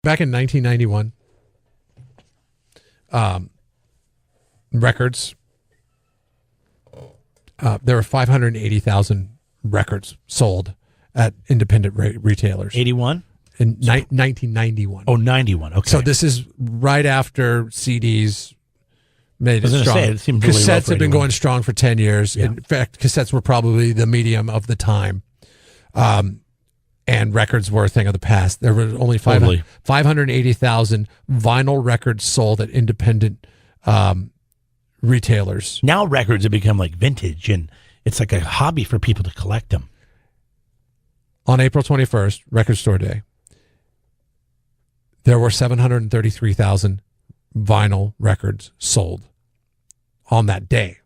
Back in 1991, records, there were 580,000 records sold at independent retailers. 81? In 1991. Oh, 91. Okay. So this is right after CDs made it strong. It seemed really Cassettes have been going strong for 10 years. Yeah. In fact, cassettes were probably the medium of the time. And records were a thing of the past. There were only 580,000 vinyl records sold at independent retailers. Now records have become like vintage, and it's like a hobby for people to collect them. On April 21st, Record Store Day, there were 733,000 vinyl records sold on that day.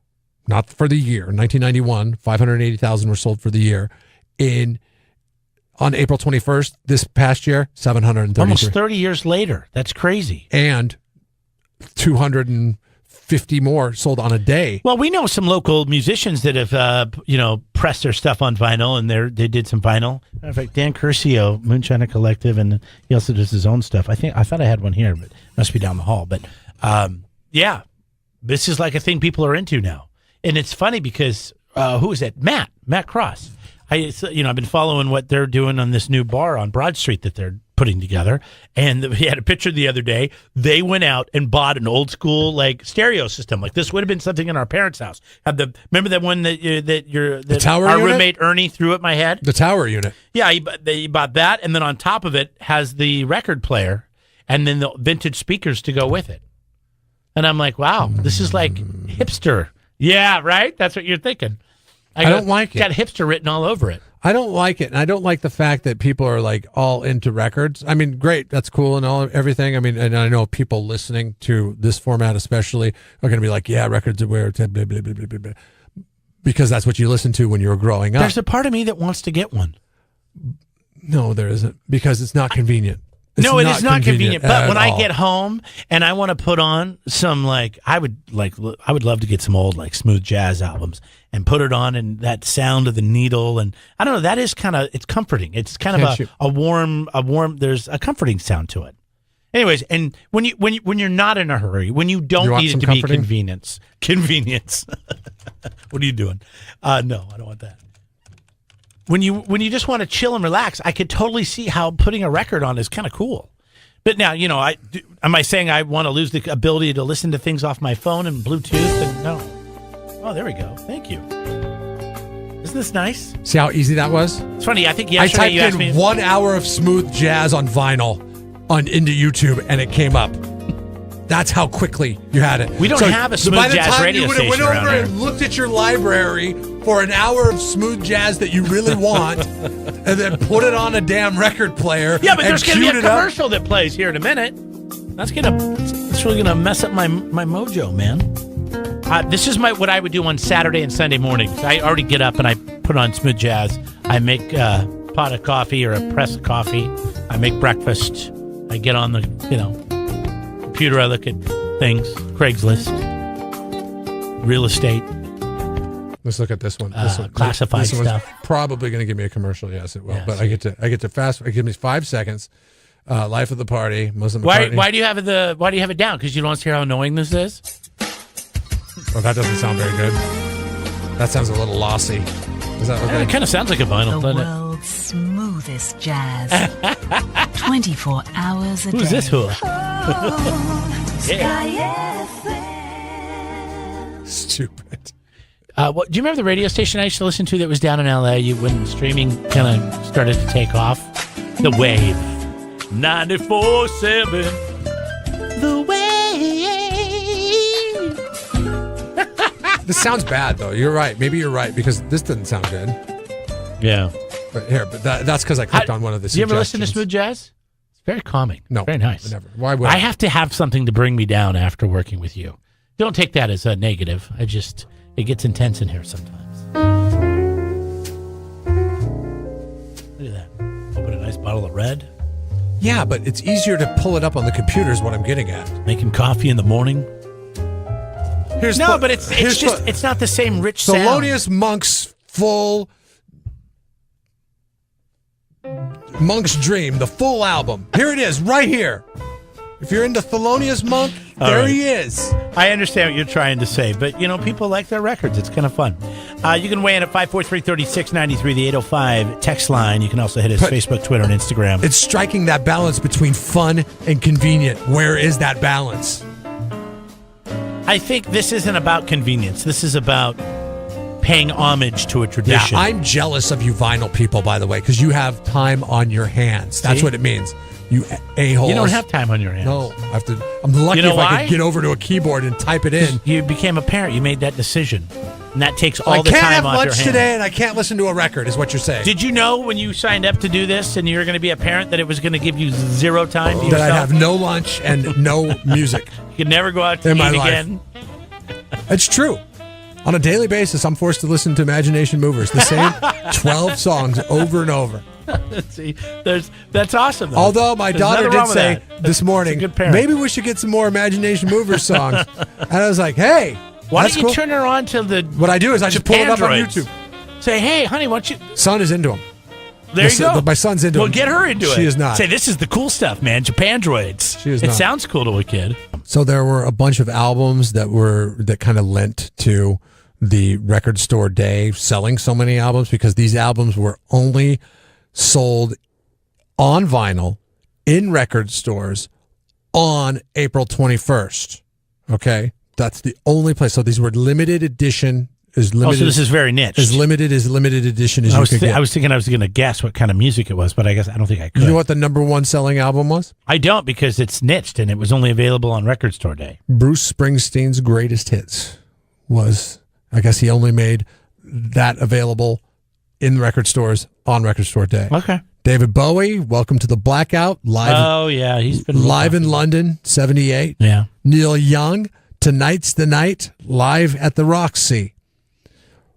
Not for the year. In 1991, 580,000 were sold for the year. On April 21st, this past year, 733. Almost 30 years later. That's crazy. And 250 more sold on a day. Well, we know some local musicians that have, pressed their stuff on vinyl, and they did some vinyl. In fact, Dan Curcio, Moonshiner Collective, and he also does his own stuff. I thought I had one here, but it must be down the hall. But yeah, this is like a thing people are into now, and it's funny because who is that? Matt Cross. I've been following what they're doing on this new bar on Broad Street that they're putting together, and he had a picture the other day. They went out and bought an old school stereo system. Like this would have been something in our parents' house. Remember that one that tower our unit? Roommate Ernie threw at my head? The tower unit. Yeah, he bought that, and then on top of it has the record player, and then the vintage speakers to go with it. And I'm like, wow, this is like hipster. Yeah, right. That's what you're thinking. I don't like it. Got hipster written all over it. I don't like it, and I don't like the fact that people are like all into records. I mean, great, that's cool and everything. I mean, and I know people listening to this format especially are going to be like, yeah, records are where it's blah, blah, blah, blah, blah, blah, because that's what you listened to when you were growing up. There's a part of me that wants to get one. No, there isn't, because it's not convenient. It is not convenient. But when I get home and I want to put on some I would love to get some old smooth jazz albums and put it on, and that sound of the needle, and I don't know, that is it's comforting. It's kind of a warm. There's a comforting sound to it. Anyways, and when you're not in a hurry, when you don't need it to be convenience. What are you doing? No, I don't want that. When you just want to chill and relax, I could totally see how putting a record on is kind of cool. But now, am I saying I want to lose the ability to listen to things off my phone and Bluetooth? And no. Oh, there we go. Thank you. Isn't this nice? See how easy that was? It's funny. I think yesterday you asked me. I typed in 1 hour of smooth jazz on vinyl into YouTube, and it came up. That's how quickly you had it. We don't have a smooth jazz radio station went over and looked at your library for an hour of smooth jazz that you really want, and then put it on a damn record player. Yeah, but there's going to be a commercial that plays here in a minute. It's really gonna mess up my mojo, man. This is what I would do on Saturday and Sunday mornings. I already get up and I put on smooth jazz. I make a pot of coffee or a press of coffee. I make breakfast. I get on the computer. I look at things, Craigslist, real estate. Let's look at this one. Classified stuff. Probably going to give me a commercial. Yes, it will. Yes. But I get to fast. It gives me 5 seconds. Life of the party. Muslim. Why do you have it down? Because you don't want to hear how annoying this is. Well, that doesn't sound very good. That sounds a little lossy. Is that okay? It kind of sounds like a vinyl, doesn't it? The world's smoothest jazz. 24 hours a day. Who's this who? Stupid. Do you remember the radio station I used to listen to that was down in L.A. When streaming kind of started to take off? The Wave. 94.7. The Wave. This sounds bad, though. You're right. Maybe you're right, because this doesn't sound good. Yeah. But that's because I clicked on one of the suggestions. You ever listen to smooth jazz? It's very calming. No. Very nice. Never. Why would I have to have something to bring me down after working with you. Don't take that as a negative. It gets intense in here sometimes. Look at that. Open a nice bottle of red. Yeah, but it's easier to pull it up on the computer is what I'm getting at. Making coffee in the morning. But it's not the same rich sound. Thelonious Monk's full Monk's Dream, the full album. Here it is, right here. If you're into Thelonious Monk, there he is. I understand what you're trying to say, but, people like their records. It's kind of fun. You can weigh in at 543-3693, the 805 text line. You can also hit us Facebook, Twitter, and Instagram. It's striking that balance between fun and convenient. Where is that balance? I think this isn't about convenience. This is about paying homage to a tradition. Yeah, I'm jealous of you vinyl people, by the way, because you have time on your hands. That's what it means. You a-holes. You don't have time on your hands. No, I'm lucky if I could get over to a keyboard and type it in. You became a parent. You made that decision. And that takes all I the time can't have off your lunch hands. today, and I can't listen to a record, is what you're saying. Did you know when you signed up to do this and you were going to be a parent that it was going to give you zero time to that yourself? I'd have no lunch and no music. You could never go out to in eat my life. again. It's true. On a daily basis, I'm forced to listen to Imagination Movers, the same 12 songs over and over. See, that's awesome. Though. Although my daughter did say this morning, good parent. maybe we should get some more Imagination Movers songs. And I was like, hey, why that's don't you cool. turn her on to the What I do is I just pull it up on Japandroids. YouTube. Say, hey, honey, why don't you... Son is into them. There you go. My son's into Well, them. get her into it. She is not. Say, this is the cool stuff, man. Japandroids. She is It not. sounds cool to a kid. So there were a bunch of albums that kind of lent to the record store day selling so many albums because these albums were only sold on vinyl in record stores on April 21st. Okay? That's the only place. So these were limited edition. So this is very niche. As limited edition as I you was could get. I was thinking I was going to guess what kind of music it was, but I guess I don't think I could. You know what the number one selling album was? I don't because it's niched and it was only available on Record Store Day. Bruce Springsteen's Greatest Hits was, I guess he only made that available in record stores on Record Store Day. Okay. David Bowie, Welcome to the Blackout, live. Oh yeah, he's been live in London, 78. Yeah. Neil Young, Tonight's the Night, live at the Roxy.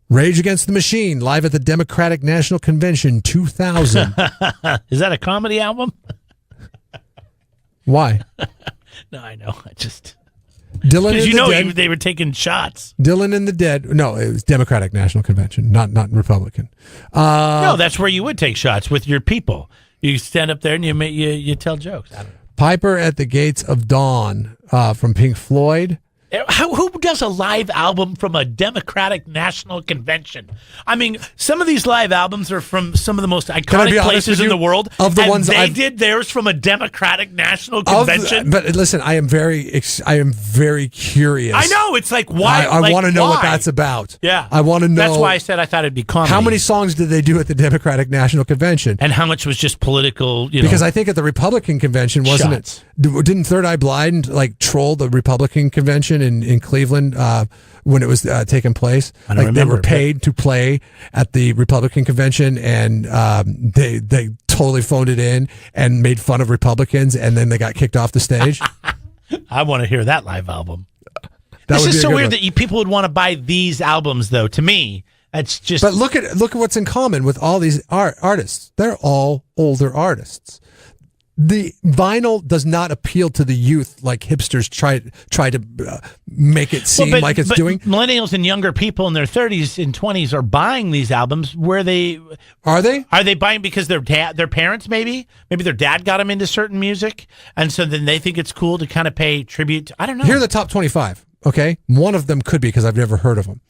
Rage Against the Machine, live at the Democratic National Convention, 2000. Is that a comedy album? Why? No, I know. I just Dylan because and you the know Dead. they were taking shots. Dylan and the Dead. No, it was Democratic National Convention, not Republican. No, that's where you would take shots with your people. You stand up there and you tell jokes. I don't know. Piper at the Gates of Dawn from Pink Floyd. Who does a live album from a Democratic National Convention? I mean, some of these live albums are from some of the most iconic places in the world. Of the and ones they did theirs from a Democratic National Convention. But listen, I am very curious. I know. It's like, why? I want to know what why? that's about. Yeah. I want to know. That's why I said I thought it'd be comedy. How many songs did they do at the Democratic National Convention? And how much was just political, Because I think at the Republican convention, wasn't shots. it? Didn't Third Eye Blind troll the Republican convention in Cleveland when it was taking place? I don't remember, they were paid to play at the Republican convention, and they totally phoned it in and made fun of Republicans, and then they got kicked off the stage. I want to hear that live album. That This would is be a so good weird one. that people would want to buy these albums, though. To me, that's just. But look at what's in common with all these artists. They're all older artists. The vinyl does not appeal to the youth like hipsters try to make it seem like it's doing. Millennials and younger people in their 30s and 20s are buying these albums. Are they? Are they buying because their parents maybe their dad got them into certain music, and so then they think it's cool to kind of pay tribute. I don't know. Here are the top 25. Okay, one of them could be because I've never heard of them.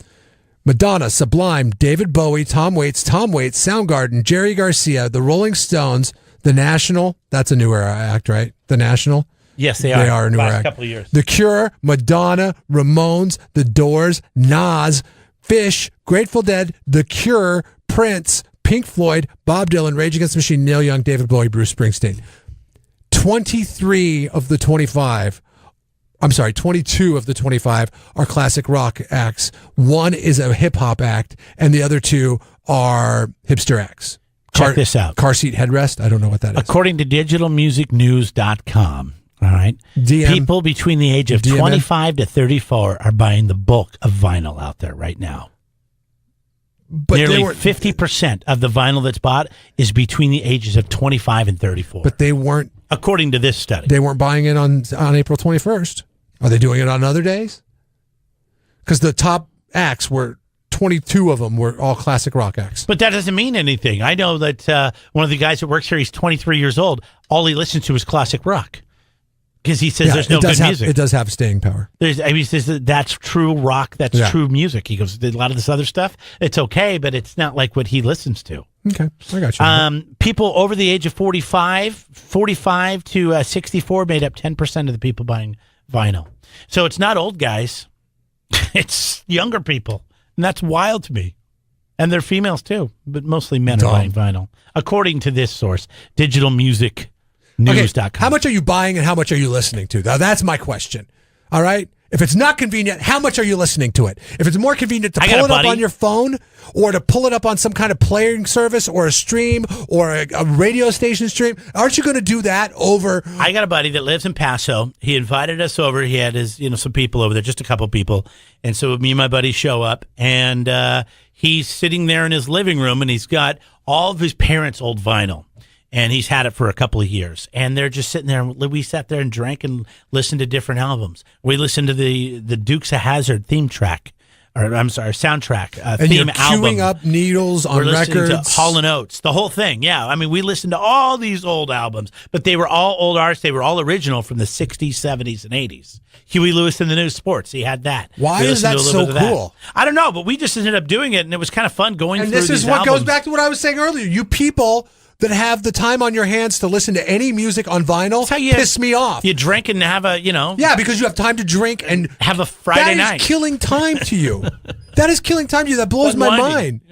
Madonna, Sublime, David Bowie, Tom Waits, Soundgarden, Jerry Garcia, The Rolling Stones, The National. That's a new era act, right? The National. Yes, they They are. are a new Last act. couple of years. The Cure, Madonna, Ramones, The Doors, Nas, Fish, Grateful Dead, The Cure, Prince, Pink Floyd, Bob Dylan, Rage Against the Machine, Neil Young, David Bowie, Bruce Springsteen. 22 of the 25 are classic rock acts. One is a hip hop act, and the other two are hipster acts. Check this out. Car seat headrest. I don't know what that is. According to digitalmusicnews.com, all right, people between the age of DMN? 25 to 34 are buying the bulk of vinyl out there right now. But Nearly they were 50% of the vinyl that's bought is between the ages of 25 and 34. But they weren't. According to this study. They weren't buying it on April 21st. Are they doing it on other days? Because the top acts were 22 of them were all classic rock acts. But that doesn't mean anything. I know that one of the guys that works here, he's 23 years old. All he listens to is classic rock because he says there's no good music. It does have staying power. He says that's true rock. That's true music. He goes, a lot of this other stuff, it's okay, but it's not like what he listens to. Okay, I got you. People over the age of 45 to 64 made up 10% of the people buying vinyl. So it's not old guys. It's younger people. And that's wild to me. And they're females too, but mostly men are buying vinyl. According to this source, digitalmusicnews.com. Okay, how much are you buying and how much are you listening to? Now, that's my question. All right? If it's not convenient, how much are you listening to it? If it's more convenient to pull it up on your phone or to pull it up on some kind of playing service or a stream or a radio station stream, aren't you going to do that over? I got a buddy that lives in Paso. He invited us over. He had his, some people over there, just a couple people. And so me and my buddy show up, and he's sitting there in his living room, and he's got all of his parents' old vinyl. And he's had it for a couple of years. And they're just sitting there. We sat there and drank and listened to different albums. We listened to the Dukes of Hazzard theme track. Or I'm sorry, soundtrack. And theme you're queuing album. up needles on We're listening records. to Hall & Oates, the whole thing. Yeah, I mean, we listened to all these old albums. But they were all old artists. They were all original from the 60s, 70s, and 80s. Huey Lewis and the New Sports. He had that. Why is that so cool? I don't know, but we just ended up doing it, and it was kind of fun going through these albums. And this is what goes back to what I was saying earlier. You people that have the time on your hands to listen to any music on vinyl piss me off. You drink and have a, Yeah, because you have time to drink and have a Friday night. That is killing time to you. That is killing time to you. That blows my mind.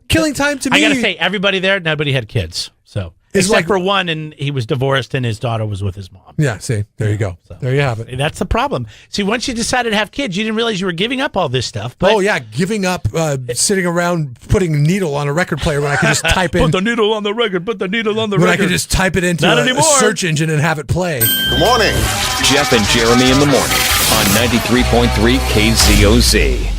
Killing time to me. I got to say, everybody there, nobody had kids. So except for one, and he was divorced, and his daughter was with his mom. Yeah, see, there you go. So, there you have it. That's the problem. See, once you decided to have kids, you didn't realize you were giving up all this stuff. But giving up sitting around putting a needle on a record player when I could just type in. Put the needle on the record. Put the needle on the record. When I could just type it into a search engine and have it play. Good morning. Jeff and Jeremy in the morning on 93.3 KZOZ.